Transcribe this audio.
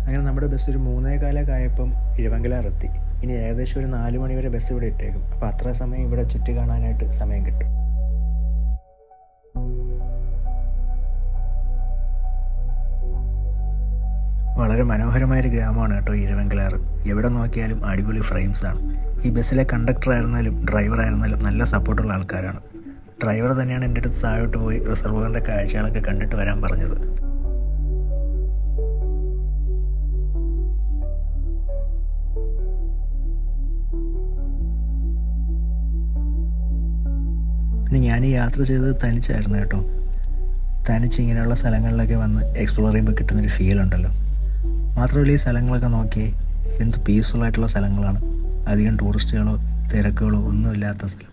അങ്ങനെ നമ്മുടെ ബസ് ഒരു 3:15 ആയപ്പം ഇരവങ്കലാറെത്തി. ഇനി ഏകദേശം ഒരു 4 മണി വരെ ബസ് ഇവിടെ ഇട്ടേക്കും. അപ്പോൾ അത്ര സമയം ഇവിടെ ചുറ്റി കാണാനായിട്ട് സമയം കിട്ടും. വളരെ മനോഹരമായൊരു ഗ്രാമമാണ് കേട്ടോ ഇരവങ്കലാറ്. എവിടെ നോക്കിയാലും അടിപൊളി ഫ്രെയിംസാണ്. ഈ ബസ്സിലെ കണ്ടക്ടർ ആയിരുന്നാലും ഡ്രൈവർ ആയിരുന്നാലും നല്ല സപ്പോർട്ടുള്ള ആൾക്കാരാണ്. ഡ്രൈവർ തന്നെയാണ് എൻ്റെ അടുത്ത് താഴോട്ട് പോയി റിസർവറിൻ്റെ കാഴ്ചകളൊക്കെ കണ്ടിട്ട് വരാൻ പറഞ്ഞത്. പിന്നെ ഞാൻ ഈ യാത്ര ചെയ്തത് തനിച്ചായിരുന്നു കേട്ടോ. തനിച്ച് ഇങ്ങനെയുള്ള സ്ഥലങ്ങളിലൊക്കെ വന്ന് എക്സ്പ്ലോർ ചെയ്യുമ്പോൾ കിട്ടുന്നൊരു ഫീൽ ഉണ്ടല്ലോ. മാത്രമല്ല ഈ സ്ഥലങ്ങളൊക്കെ നോക്കി എന്ത് പീസ്ഫുള്ളായിട്ടുള്ള സ്ഥലങ്ങളാണ്. അധികം ടൂറിസ്റ്റുകളോ തിരക്കുകളോ ഒന്നുമില്ലാത്ത സ്ഥലം.